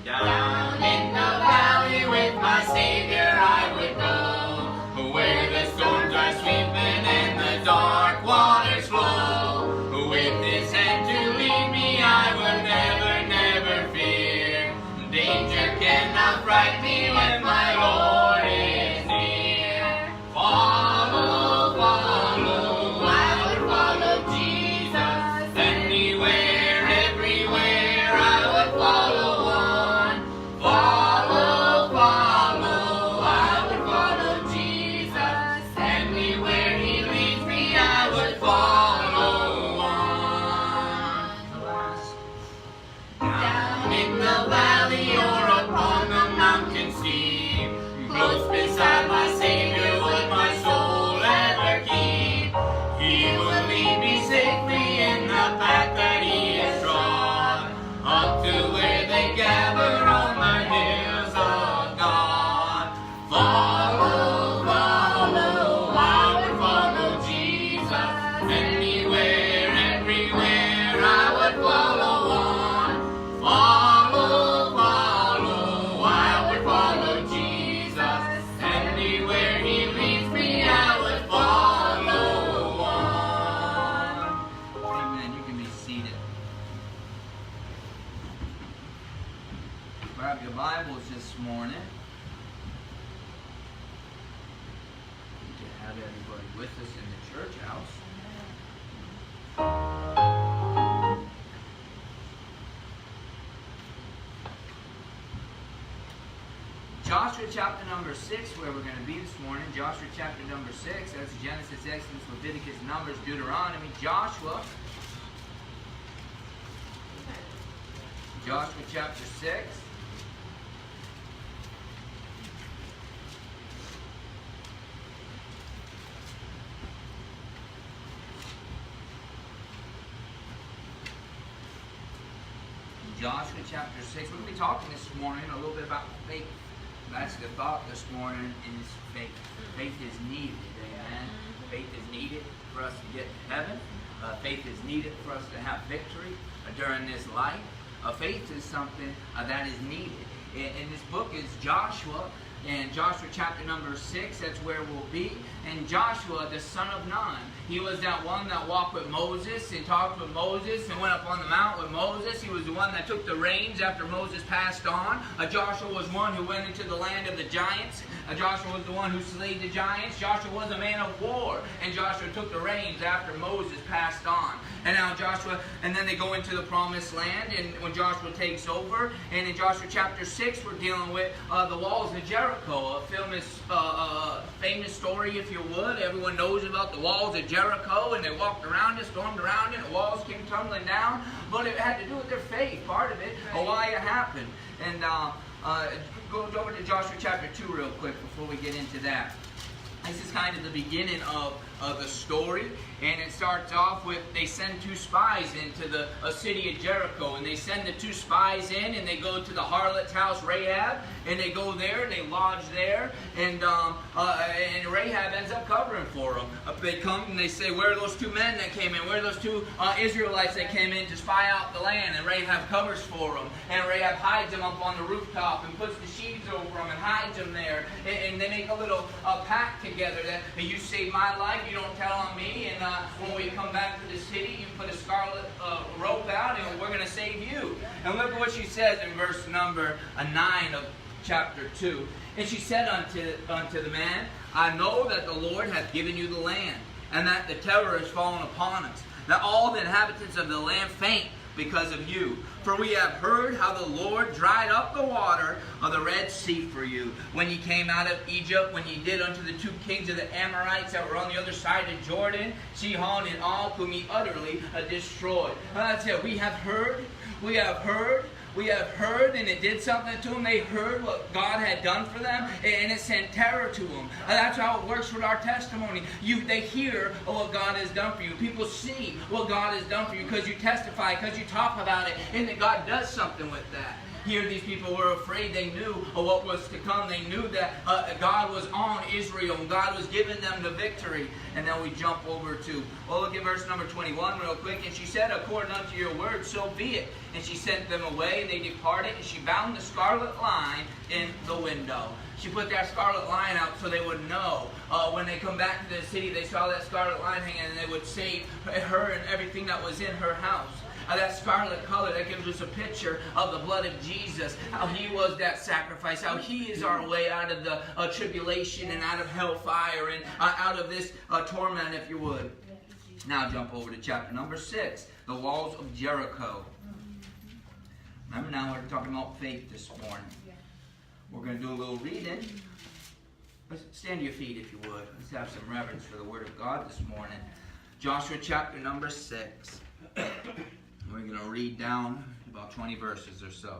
Down in the valley with my Savior I would go, where the storms are sweeping and the dark waters flow. With His hand to lead me I will never, never fear. Danger cannot frighten me when my Lord is near. Follow, follow, I would follow Jesus. Anywhere, everywhere, I would follow on. Follow, follow, I would follow Jesus. Anywhere He leads me, I would follow on. Down in the valley or upon the mountain steep, close beside my Savior would my soul ever keep. He will lead me safely in the path that He has trod, up to where they gather on the hills of God. Follow, follow, I would follow Jesus. Anywhere, everywhere, I would follow on. Follow, follow, I would follow Jesus. Anywhere He leads me, I would follow on. Amen. You can be seated. Grab your Bibles this morning. Good to have everybody with us in the church house. Joshua chapter number 6, where we're going to be this morning. Joshua chapter number 6. That's Genesis, Exodus, Leviticus, Numbers, Deuteronomy. Joshua chapter 6. Joshua chapter 6. We're going to be talking this morning a little bit about faith. That's the thought this morning is faith. Faith is needed, amen. Faith is needed for us to get to heaven. Faith is needed for us to have victory during this life. Faith is something that is needed. And this book is Joshua, and Joshua chapter number 6, that's where we'll be. And Joshua, the son of Nun, he was that one that walked with Moses and talked with Moses and went up on the mount with Moses. He was the one that took the reins after Moses passed on. Joshua was one who went into the land of the giants. Joshua was the one who slayed the giants. Joshua was a man of war, and Joshua took the reins after Moses passed on. And now Joshua, and then they go into the promised land, and when Joshua takes over, and in Joshua chapter 6, we're dealing with the Walls of Jericho, a famous story, if you would. Everyone knows about the Walls of Jericho, and they walked around it, stormed around it, and the walls came tumbling down. But it had to do with their faith, part of it, or why it happened. And go over to Joshua chapter 2 real quick before we get into that. This is kind of the beginning of the story, and it starts off with they send two spies into the city of Jericho, and they send the two spies in, and they go to the harlot's house, Rahab, and they go there, and they lodge there, and Rahab ends up covering for them. They come and they say, where are those two men that came in? Where are those two Israelites that came in to spy out the land? And Rahab covers for them, and Rahab hides them up on the rooftop and puts the sheaves over them and hides them there, and they make a little pact together that you save my life, you don't tell on me, and when we come back to the city, you put a scarlet rope out, and we're going to save you. And look at what she says in verse number 9 of chapter 2. And she said unto the man, I know that the Lord hath given you the land, and that the terror is fallen upon us, that all the inhabitants of the land faint because of you. For we have heard how the Lord dried up the water of the Red Sea for you, when ye came out of Egypt, when ye did unto the two kings of the Amorites that were on the other side of Jordan, Sihon and Og, whom ye utterly destroyed. That's it. We have heard, and it did something to them. They heard what God had done for them, and it sent terror to them. That's how it works with our testimony. They hear what God has done for you. People see what God has done for you because you testify, because you talk about it, and that God does something with that. Here these people were afraid. They knew what was to come. They knew that God was on Israel and God was giving them the victory. And then we jump over to, well, look at verse number 21 real quick. And she said, according unto your word, so be it. And she sent them away, and they departed, and she bound the scarlet line in the window. She put that scarlet line out so they would know. When they come back to the city, they saw that scarlet line hanging, and they would save her and everything that was in her house. That scarlet color, that gives us a picture of the blood of Jesus, how he was that sacrifice, how he is our way out of the tribulation and out of hellfire and out of this torment, if you would. Now jump over to chapter number 6, the Walls of Jericho. Remember, now we're talking about faith this morning. We're going to do a little reading. Let's stand to your feet, if you would. Let's have some reverence for the Word of God this morning. Joshua chapter number 6. We're going to read down about 20 verses or so.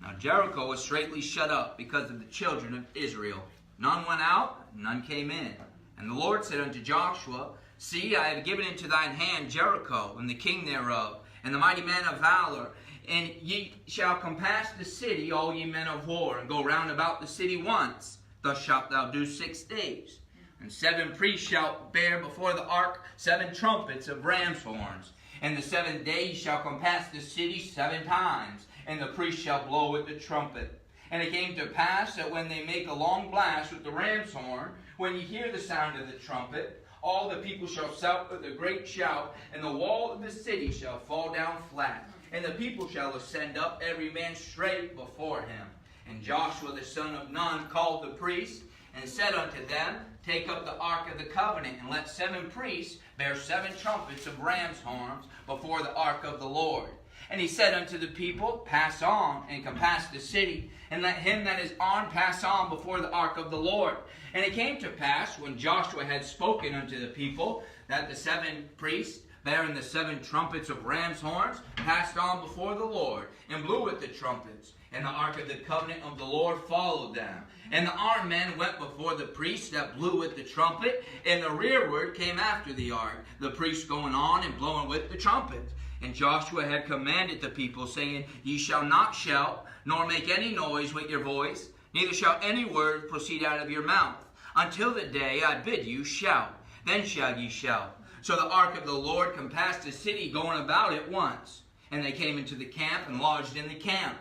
Now Jericho was straitly shut up because of the children of Israel. None went out, none came in. And the Lord said unto Joshua, See, I have given into thine hand Jericho, and the king thereof, and the mighty men of valor. And ye shall compass the city, all ye men of war, and go round about the city once. Thus shalt thou do 6 days. And 7 priests shalt bear before the ark 7 trumpets of ram's horns. And the 7th day ye shall compass the city 7 times, and the priest shall blow with the trumpet. And it came to pass that when they make a long blast with the ram's horn, when ye hear the sound of the trumpet, all the people shall shout with a great shout, and the wall of the city shall fall down flat. And the people shall ascend up, every man straight before him. And Joshua the son of Nun called the priests, and said unto them, Take up the ark of the covenant, and let 7 priests bear 7 trumpets of ram's horns before the ark of the Lord. And he said unto the people, Pass on, and compass the city, and let him that is on pass on before the ark of the Lord. And it came to pass, when Joshua had spoken unto the people, that the 7 priests, bearing the 7 trumpets of ram's horns, passed on before the Lord, and blew with the trumpets. And the ark of the covenant of the Lord followed them. And the armed men went before the priests that blew with the trumpet, and the rearward came after the ark, the priests going on and blowing with the trumpet. And Joshua had commanded the people, saying, Ye shall not shout, nor make any noise with your voice, neither shall any word proceed out of your mouth, until the day I bid you shout. Then shall ye shout. So the ark of the Lord compassed the city, going about it once. And they came into the camp and lodged in the camp.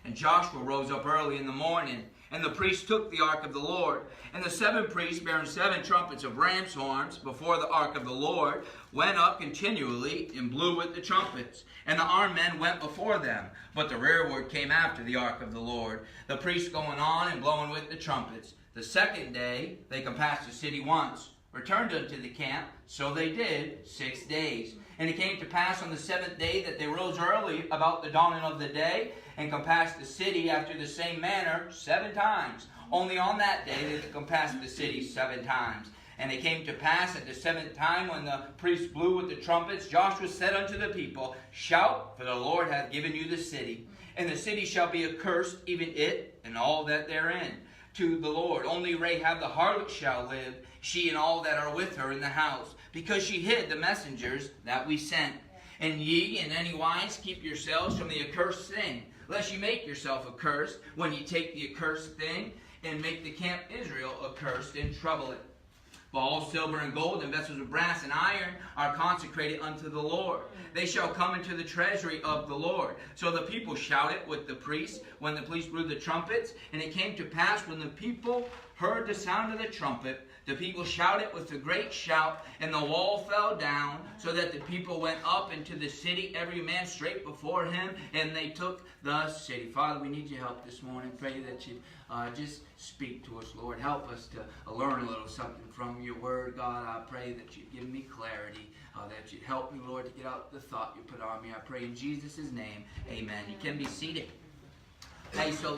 And Joshua rose up early in the morning, and the priests took the ark of the Lord. And the 7 priests, bearing 7 trumpets of ram's horns before the ark of the Lord, went up continually and blew with the trumpets. And the armed men went before them, but the rearward came after the ark of the Lord, the priests going on and blowing with the trumpets. The 2nd day they compassed the city once, returned unto the camp, so they did 6 days. And it came to pass on the 7th day that they rose early about the dawning of the day, and compassed the city after the same manner 7 times. Only on that day did they compass the city 7 times. And it came to pass at the 7th time, when the priests blew with the trumpets, Joshua said unto the people, Shout, for the Lord hath given you the city. And the city shall be accursed, even it and all that therein, to the Lord. Only Rahab the harlot shall live, she and all that are with her in the house, because she hid the messengers that we sent. And ye in any wise keep yourselves from the accursed thing, lest ye make yourself accursed when ye take the accursed thing, and make the camp Israel accursed and trouble it. For all silver and gold and vessels of brass and iron are consecrated unto the Lord. They shall come into the treasury of the Lord. So the people shouted with the priests when the priests blew the trumpets. And it came to pass, when the people heard the sound of the trumpet, the people shouted with a great shout, and the wall fell down, so that the people went up into the city, every man straight before him, and they took the city. Father, we need your help this morning. Pray that you just speak to us, Lord. Help us to learn a little something from your word, God. I pray that you give me clarity, that you help me, Lord, to get out the thought you put on me. I pray in Jesus' name, amen. You can be seated. Hey, so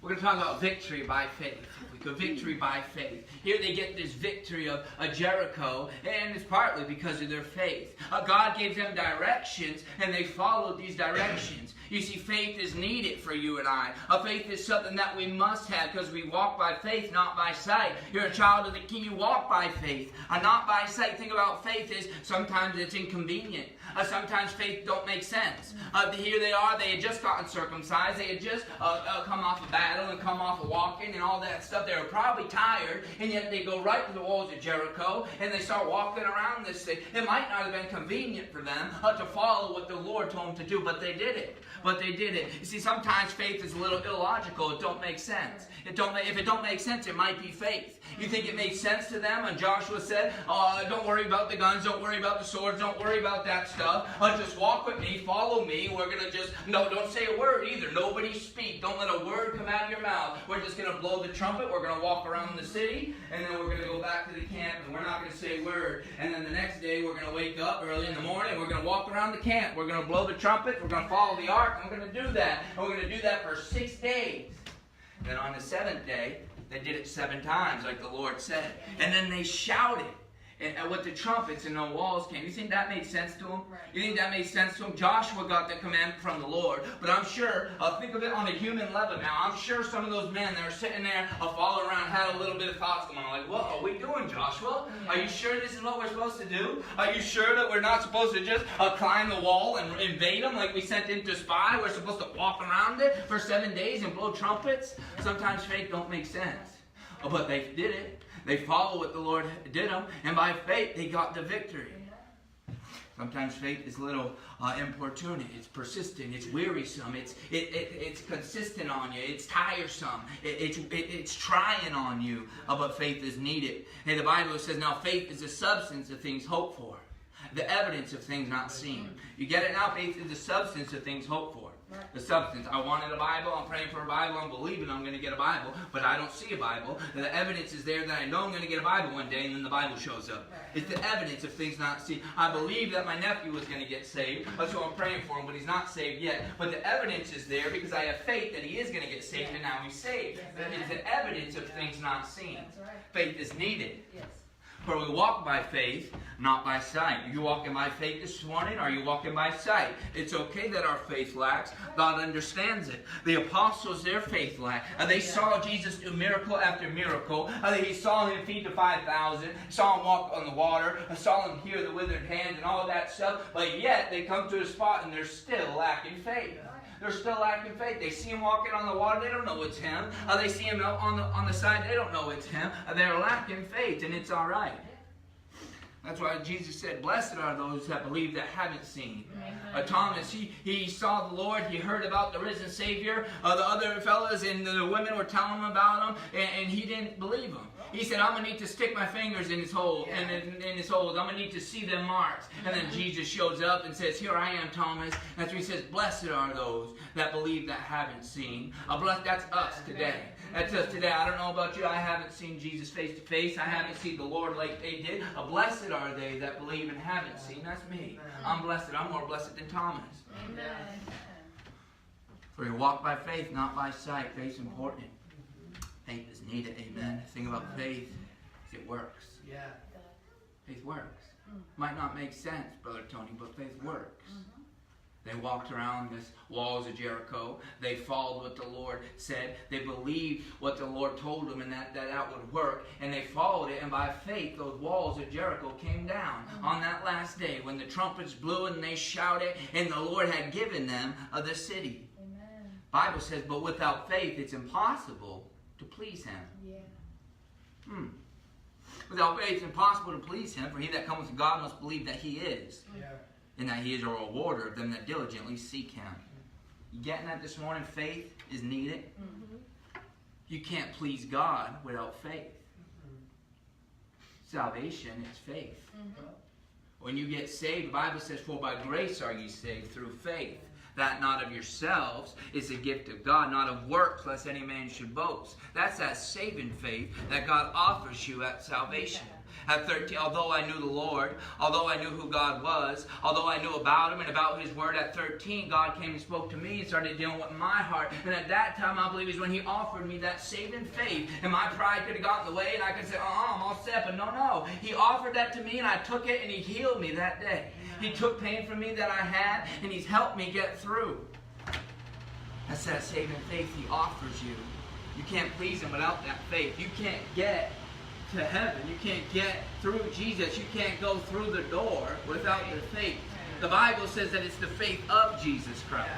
We're going to talk about victory by faith. Victory by faith. Here they get this victory of Jericho, and it's partly because of their faith. God gave them directions, and they followed these directions. You see, faith is needed for you and I. Faith is something that we must have because we walk by faith, not by sight. You're a child of the King. You walk by faith, not by sight. Think about faith is sometimes it's inconvenient. Sometimes faith don't make sense. Here they are. They had just gotten circumcised. They had just come off a battle and come off of walking and all that stuff. They were probably tired, and yet they go right to the walls of Jericho, and they start walking around this thing. It might not have been convenient for them to follow what the Lord told them to do, but they did it. You see, sometimes faith is a little illogical. It don't make sense. If it don't make sense, it might be faith. You think it made sense to them? And Joshua said, don't worry about the guns, don't worry about the swords, don't worry about that stuff. Just walk with me, follow me. We're going to don't say a word either. Nobody speak. Don't let a word come out of your mouth. We're just going to blow the trumpet. We're going to walk around the city, and then we're going to go back to the camp, and we're not going to say a word. And then the next day, we're going to wake up early in the morning, we're going to walk around the camp. We're going to blow the trumpet. We're going to follow the ark, and we're going to do that. And we're going to do that for 6 days. Then on the 7th day, they did it 7 times, like the Lord said. And then they shouted with the trumpets, and the walls came. You think that made sense to them? You think that made sense to them? Joshua got the command from the Lord. But I'm sure, think of it on a human level now. I'm sure some of those men that are sitting there following around had a little bit of thoughts going on. Like, what are we doing, Joshua? Are you sure this is what we're supposed to do? Are you sure that we're not supposed to just climb the wall and invade them like we sent in to spy? We're supposed to walk around it for 7 days and blow trumpets? Sometimes faith don't make sense. But they did it. They followed what the Lord did them, and by faith they got the victory. Sometimes faith is a little importunate. It's persistent. It's wearisome. It's consistent on you. It's tiresome. It's trying on you. But faith is needed. And the Bible says, now faith is the substance of things hoped for, the evidence of things not seen. You get it now? Faith is the substance of things hoped for. The substance. I wanted a Bible. I'm praying for a Bible. I'm believing I'm going to get a Bible, but I don't see a Bible. And the evidence is there that I know I'm going to get a Bible one day, and then the Bible shows up. It's the evidence of things not seen. I believe that my nephew was going to get saved, so I'm praying for him, but he's not saved yet. But the evidence is there because I have faith that he is going to get saved, and now he's saved. It's the evidence of things not seen. Faith is needed. For we walk by faith, not by sight. Are you walking by faith this morning, or are you walking by sight? It's okay that our faith lacks. God understands it. The apostles, their faith lacked. They saw Jesus do miracle after miracle. He saw him feed the 5,000. Saw him walk on the water. Saw him heal the withered hands and all that stuff. But yet, they come to a spot and they're still lacking faith. They're still lacking faith. They see him walking on the water. They don't know it's him. They see him out on the side. They don't know it's him. They're lacking faith, and it's all right. That's why Jesus said, blessed are those that believe that haven't seen. Thomas, he saw the Lord. He heard about the risen Savior. The other fellas and the women were telling him about him, and he didn't believe him. He said, I'm going to need to stick my fingers in his hole, in his holes. I'm going to need to see them marks. And then Jesus shows up and says, here I am, Thomas. That's where he says, blessed are those that believe that haven't seen. That's us today. That's us today. I don't know about you. I haven't seen Jesus face to face. I haven't seen the Lord like they did. Blessed are they that believe and haven't seen. That's me. I'm blessed. I'm more blessed than Thomas. Amen. For you walk by faith, not by sight. Faith is important. Faith is needed. Amen. The thing about faith is it works. Yeah. Faith works. Might not make sense, Brother Tony, but faith works. They walked around this walls of Jericho. They followed what the Lord said. They believed what the Lord told them, and that would work. And they followed it, and by faith, those walls of Jericho came down on that last day when the trumpets blew and they shouted, and the Lord had given them the city. Amen. Bible says, but without faith, it's impossible to please him. Yeah. Without faith, it's impossible to please him, for he that cometh to God must believe that he is. Yeah. And that he is a rewarder of them that diligently seek him. You getting that this morning? Faith is needed. You can't please God without faith. Salvation is faith. When you get saved, the Bible says, for by grace are ye saved through faith. That not of yourselves is a gift of God, not of works, lest any man should boast. That's that saving faith that God offers you at salvation. At 13, although I knew the Lord, although I knew who God was, although I knew about Him and about His Word, at 13, God came and spoke to me and started dealing with my heart. And at that time, I believe, is when He offered me that saving faith. And my pride could have gotten in the way, and I could say, I'm all set. But no. He offered that to me, and I took it, and He healed me that day. He took pain from me that I had, and He's helped me get through. That's that saving faith He offers you. You can't please Him without that faith. You can't get to heaven. You can't get through Jesus. You can't go through the door without the faith. The Bible says that it's the faith of Jesus Christ.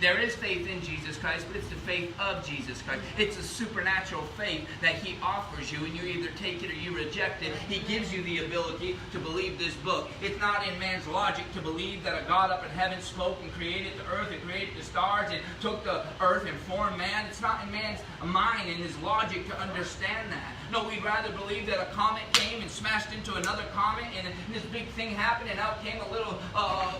There is faith in Jesus Christ, but it's the faith of Jesus Christ. It's a supernatural faith that He offers you, and you either take it or you reject it. He gives you the ability to believe this book. It's not in man's logic to believe that a God up in heaven spoke and created the earth and created the stars and took the earth and formed man. It's not in man's mind and his logic to understand that. No, we'd rather believe that a comet came and smashed into another comet, and this big thing happened, and out came a little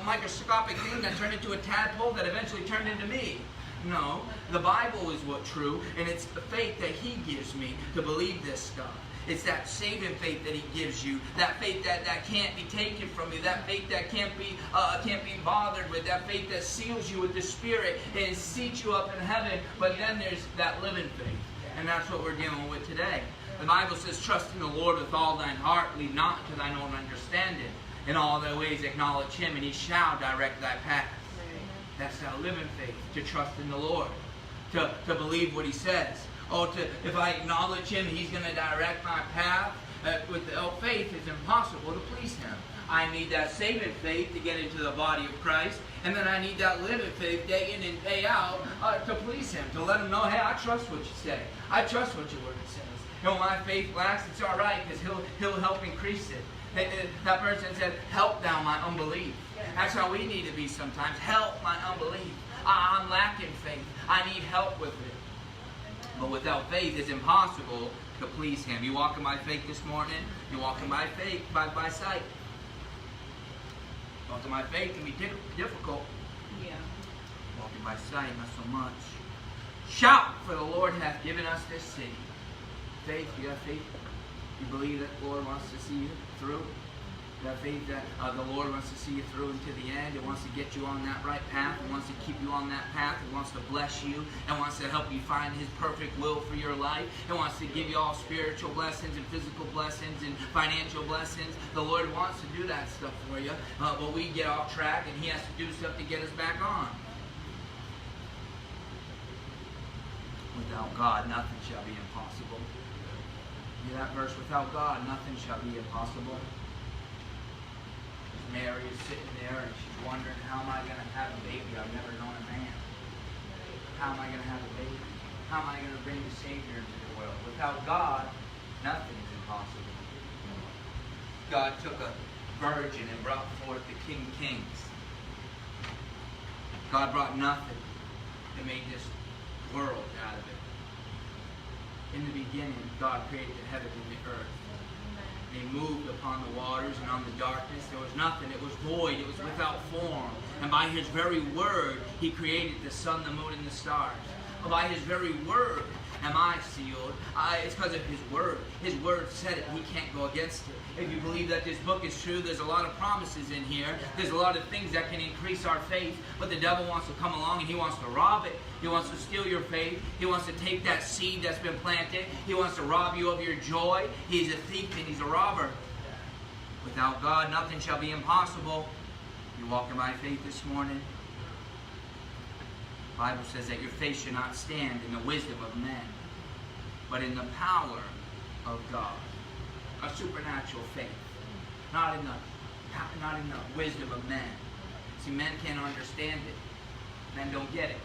microscopic thing that turned into a tadpole that eventually turned into me. No, the Bible is what's true, and it's the faith that He gives me to believe this stuff. It's that saving faith that He gives you, that faith that can't be taken from you, that faith that can't be bothered with, that faith that seals you with the Spirit and seats you up in heaven. But then there's that living faith, and that's what we're dealing with today. The Bible says, trust in the Lord with all thine heart, lean not to thine own understanding. In all thy ways acknowledge Him, and He shall direct thy path. That's that living faith, to trust in the Lord, to believe what He says. If I acknowledge Him, He's going to direct my path. Without faith, it's impossible to please Him. I need that saving faith to get into the body of Christ, and then I need that living faith day in and day out to please Him, to let Him know, hey, I trust what you say. I trust what your word says. And when my faith lacks, it's all right, because He'll help increase it. That person said, help thou my unbelief. That's how we need to be sometimes. Help my unbelief. I'm lacking faith. I need help with it. But without faith, it's impossible to please Him. You walking by faith this morning? You walking by faith, by sight. Walking by faith can be difficult. Yeah. Walking by sight, not so much. Shout, for the Lord hath given us this city. Faith, you have faith? You believe that the Lord wants to see you through? You have faith that the Lord wants to see you through into the end. It wants to get you on that right path. It wants to keep you on that path. It wants to bless you. It wants to help you find His perfect will for your life. It wants to give you all spiritual blessings and physical blessings and financial blessings. The Lord wants to do that stuff for you. But we get off track, and He has to do stuff to get us back on. Without God, nothing shall be impossible. Hear that verse? Without God, nothing shall be impossible. Mary is sitting there, and she's wondering, how am I going to have a baby? I've never known a man. How am I going to have a baby? How am I going to bring the Savior into the world? Without God, nothing is impossible. God took a virgin and brought forth the King of Kings. God brought nothing and made this world out of it. In the beginning, God created the heaven and the earth. He moved upon the waters and on the darkness. There was nothing. It was void. It was without form. And by His very word, He created the sun, the moon, and the stars. By His very word am I sealed. It's because of His word. His word said it. He can't go against it. If you believe that this book is true, there's a lot of promises in here. There's a lot of things that can increase our faith. But the devil wants to come along and he wants to rob it. He wants to steal your faith. He wants to take that seed that's been planted. He wants to rob you of your joy. He's a thief and he's a robber. Without God, nothing shall be impossible. You walking by faith this morning? The Bible says that your faith should not stand in the wisdom of men, but in the power of God. A supernatural faith, not in the wisdom of men. See, men can't understand it. Men don't get it.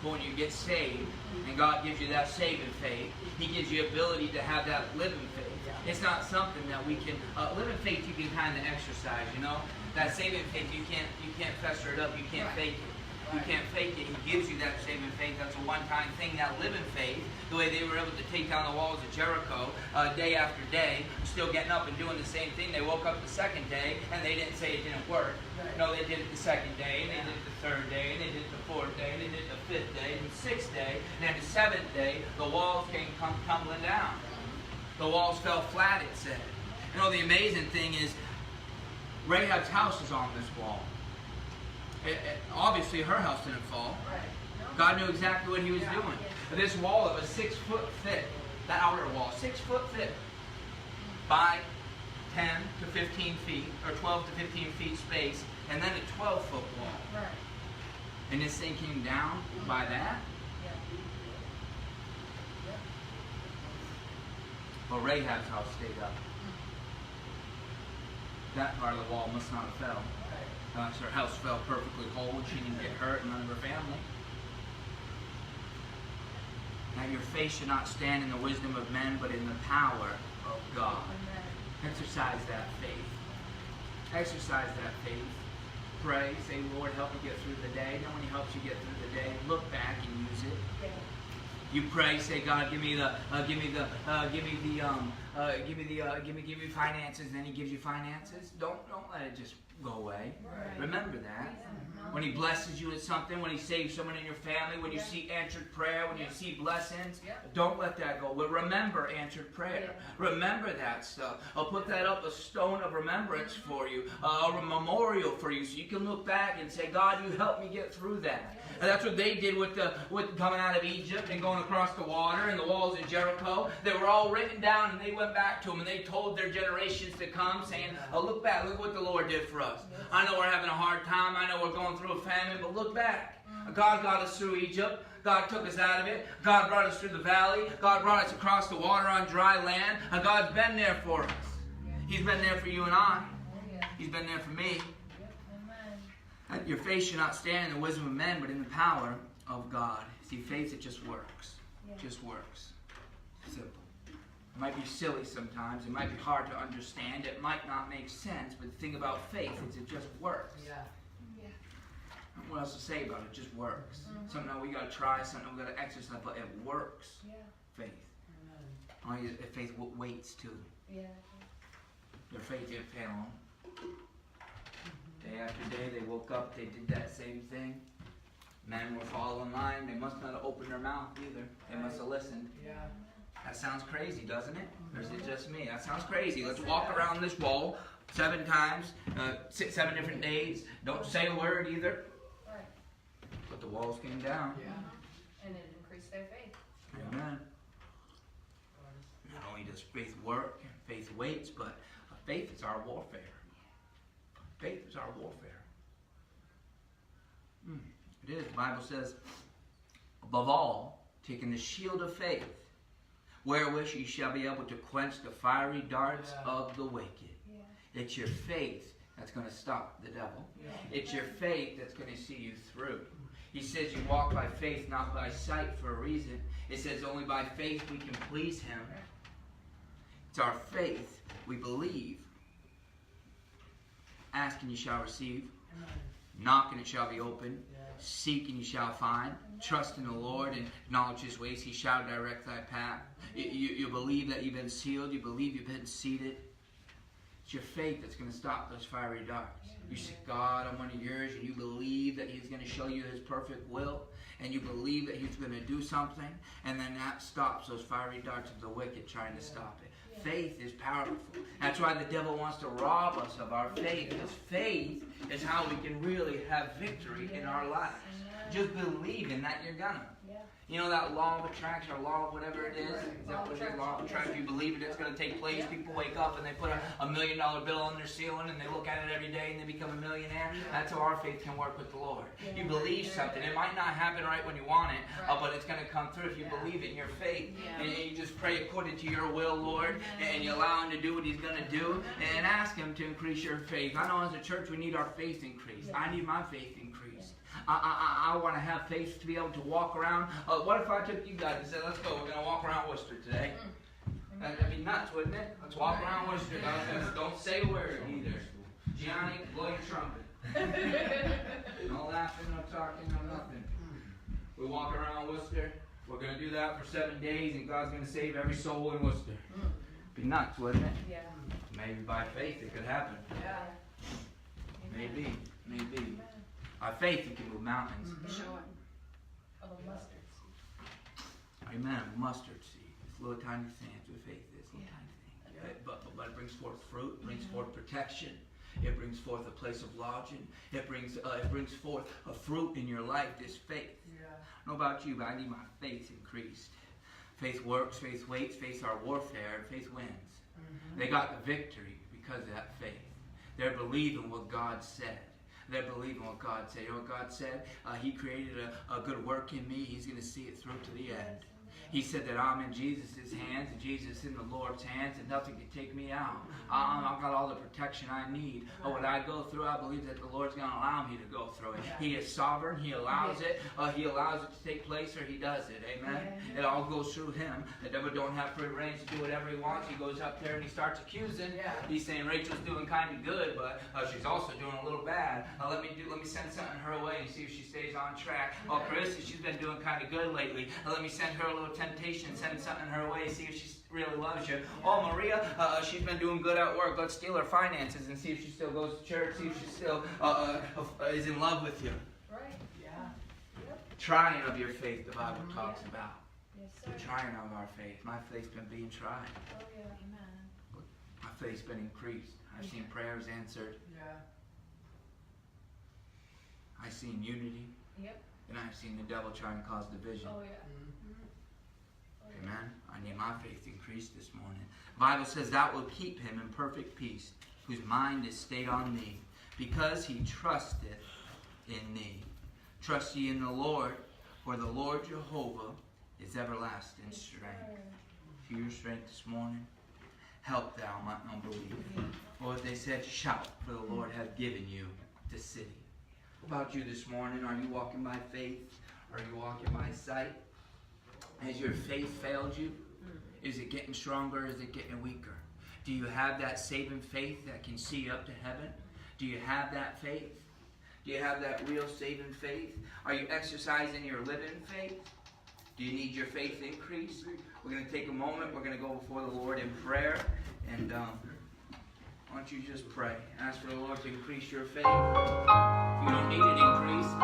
But when you get saved, and God gives you that saving faith, He gives you ability to have that living faith. It's not something that we can living faith. You can kind of exercise, you know. That saving faith, you can't fester it up. You can't fake it. You can't fake it. He gives you that saving faith. That's a one-time thing. That living faith, the way they were able to take down the walls of Jericho day after day, still getting up and doing the same thing. They woke up the second day, and they didn't say it didn't work. No, they did it the second day, and they did it the third day, and they did it the fourth day, and they did it the fifth day, and the sixth day, and then the seventh day, the walls came tumbling down. The walls fell flat, it said. You know, the amazing thing is, Rahab's house is on this wall. Obviously, her house didn't fall. God knew exactly what he was doing. But this wall, it was 6 foot thick. The outer wall, 6 foot thick. By 10 to 15 feet, or 12 to 15 feet space, and then a 12-foot wall. And this thing came down by that. Well, Rahab's house stayed up. That part of the wall must not have fell. Unless her house fell perfectly whole and she didn't get hurt and none of her family. Now your faith should not stand in the wisdom of men, but in the power of God. Exercise that faith. Exercise that faith. Pray. Say, Lord, help me get through the day. Then when he helps you get through the day, look back and use it. You pray, say, God, give me finances. Then he gives you finances. Don't let it just go away. Remember that. When he blesses you with something, when he saves someone in your family, when you see answered prayer, when you see blessings, don't let that go. But remember answered prayer. Remember that stuff. I'll put that up, a stone of remembrance for you, a memorial for you, so you can look back and say, God, you helped me get through that. And that's what they did with coming out of Egypt and going across the water and the walls of Jericho. They were all written down, and they went back to them, and they told their generations to come, saying, oh, look back, look what the Lord did for us. I know we're having a hard time. I know we're going through a famine, but look back. God got us through Egypt. God took us out of it. God brought us through the valley. God brought us across the water on dry land. And God's been there for us. He's been there for you and I. He's been there for me. Your faith should not stand in the wisdom of men, but in the power of God. See, faith, it just works. It just works. Simple. It might be silly sometimes. It might be hard to understand. It might not make sense. But the thing about faith is it just works. What else to say about it? It just works. Something that we got to try, something we got to exercise, but it works. Faith. Only if faith waits too. Their faith didn't fail them. Day after day, they woke up, they did that same thing. Men were following line. They must not have opened their mouth either. They must have listened. That sounds crazy, doesn't it? Or is it just me? That sounds crazy. Let's walk around this wall 7 times, 7 different days. Don't say a word either. But the walls came down. And it increased their faith. Amen. Not only does faith work, faith waits, but faith is our warfare. Faith is our warfare. It is. The Bible says, above all, taking the shield of faith, wherewith ye shall be able to quench the fiery darts of the wicked. It's your faith that's going to stop the devil. It's your faith that's going to see you through. He says you walk by faith, not by sight, for a reason. It says only by faith we can please him. It's our faith. We believe. Ask and you shall receive. Knock and it shall be opened. Seek and you shall find. Trust in the Lord and acknowledge his ways. He shall direct thy path. You believe that you've been sealed. You believe you've been seated. It's your faith that's going to stop those fiery darts. You say, God, I'm one of yours, and you believe that he's going to show you his perfect will, and you believe that he's going to do something, and then that stops those fiery darts of the wicked trying to stop it. Faith is powerful. That's why the devil wants to rob us of our faith, because faith is how we can really have victory in our lives. Just believing that you're gonna. You know that law of attraction or law of whatever it is? Is that what it is? Law of attraction. You believe it, it's going to take place. People wake up and they put $1 million bill on their ceiling and they look at it every day and they become a millionaire. That's how our faith can work with the Lord. You believe something. It might not happen right when you want it, but it's going to come through if you believe it in your faith. And you just pray according to your will, Lord, and you allow him to do what he's going to do and ask him to increase your faith. I know as a church we need our faith increased. I need my faith increased. I want to have faith to be able to walk around. What if I took you guys and said, let's go, we're going to walk around Worcester today? That'd be nuts, wouldn't it? Let's walk around Worcester. Don't say a word either. Gianni, blow your trumpet. No laughing, no talking, no nothing. We walk around Worcester. We're going to do that for 7 days, and God's going to save every soul in Worcester. Be nuts, wouldn't it? Yeah. Maybe by faith it could happen. Yeah. Maybe. By faith you can move mountains. Sure. Of a mustard seed. Amen. Mustard seed. little tiny things what faith is. Little tiny things. But it brings forth fruit. It brings forth protection. It brings forth a place of lodging. It brings forth a fruit in your life. This faith. I don't know about you, but I need my faith increased. Faith works. Faith waits. Faith our warfare. And faith wins. They got the victory because of that faith. They're believing what God said. They're believing what God said. You know what God said? He created a good work in me. He's going to see it through to the end. He said that I'm in Jesus' hands and Jesus in the Lord's hands and nothing can take me out. I've got all the protection I need. What I go through, I believe that the Lord's going to allow me to go through it. He is sovereign. He allows it. He allows it to take place or He does it. Amen? It all goes through Him. The devil don't have free reign to do whatever he wants. He goes up there and he starts accusing. He's saying Rachel's doing kind of good, but she's also doing a little bad. Let me send something her way and see if she stays on track. Oh, Carissa, she's been doing kind of good lately. Let me send her a little temptation, send something her way, see if she really loves you. Oh, Maria, she's been doing good at work. Let's steal her finances and see if she still goes to church, see if she still is in love with you. Right. Yeah. Yep. Trying of your faith, the Bible talks about. Yes, sir. The trying of our faith. My faith's been being tried. Oh, yeah. Amen. My faith's been increased. I've seen prayers answered. I've seen unity. Yep. And I've seen the devil try and cause division. Oh, yeah. Amen. I need my faith increased this morning. The Bible says that will keep him in perfect peace, whose mind is stayed on thee, because he trusteth in thee. Trust ye in the Lord, for the Lord Jehovah is everlasting strength. To your strength this morning, help thou my unbelief. Or what they said, shout, for the Lord hath given you the city. What about you this morning? Are you walking by faith? Are you walking by sight? Has your faith failed you? Is it getting stronger or is it getting weaker? Do you have that saving faith that can see you up to heaven? Do you have that faith? Do you have that real saving faith? Are you exercising your living faith? Do you need your faith increased? We're going to take a moment. We're going to go before the Lord in prayer. And why don't you just pray? Ask for the Lord to increase your faith. If you don't need it increased,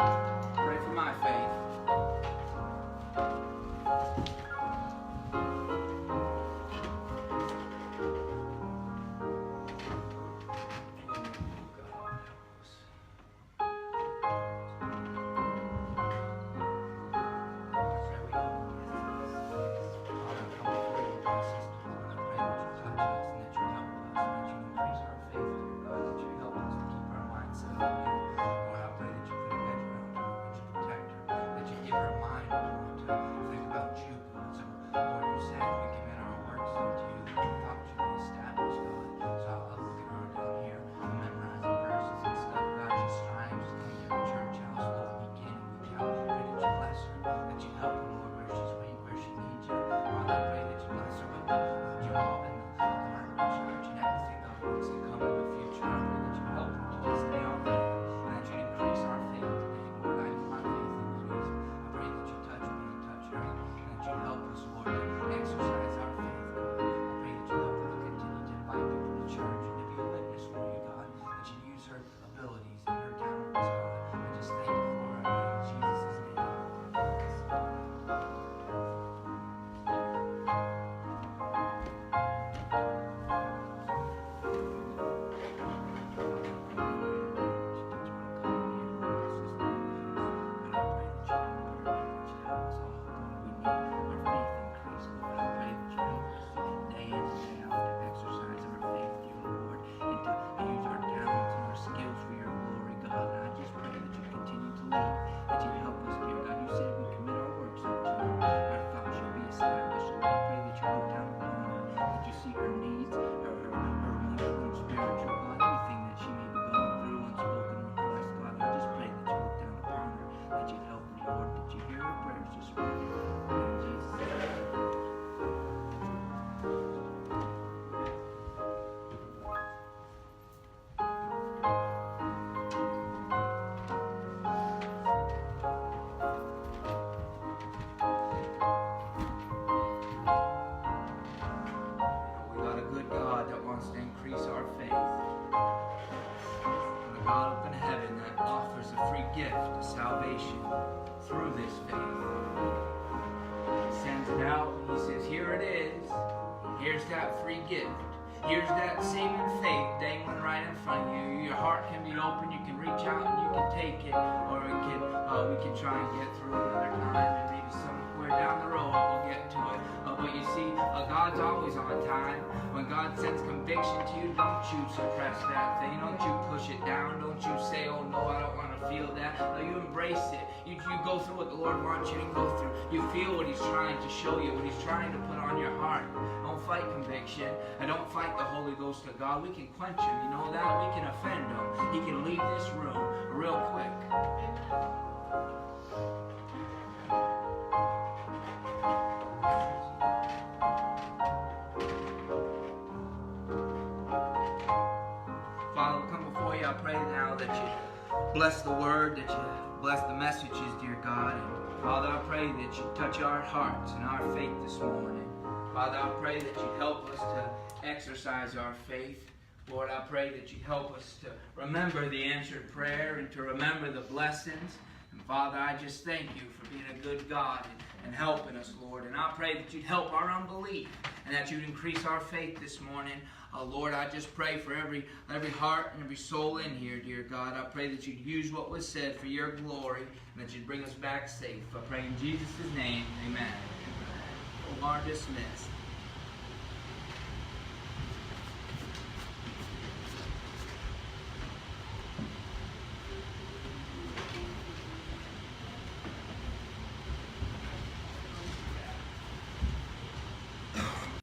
pray for my faith. that free gift. Here's that saving faith dangling right in front of you. Your heart can be open. You can reach out and you can take it, or we can try and get through another time, and maybe somewhere down the road we'll get to it. But you see, God's always on time. When God sends conviction to you, don't you suppress that thing. Don't you push it down. Don't you say, oh no, I don't want to feel that. No, you embrace it. You go through what the Lord wants you to go through. You feel what He's trying to show you, what He's trying to put on your heart. Don't fight conviction, and don't fight the Holy Ghost of God. We can quench Him, you know that? We can offend Him. He can leave this room real quick. Father, we come before you. I pray now that you bless the word, that you bless the messages, dear God. And Father, I pray that you touch our hearts and our faith this morning. Father, I pray that you help us to exercise our faith. Lord, I pray that you help us to remember the answered prayer and to remember the blessings. And Father, I just thank you for being a good God and helping us, Lord. And I pray that you'd help our unbelief and that you'd increase our faith this morning. Lord, I just pray for every heart and every soul in here, dear God. I pray that you'd use what was said for your glory and that you'd bring us back safe. I pray in Jesus' name, amen. You are dismissed.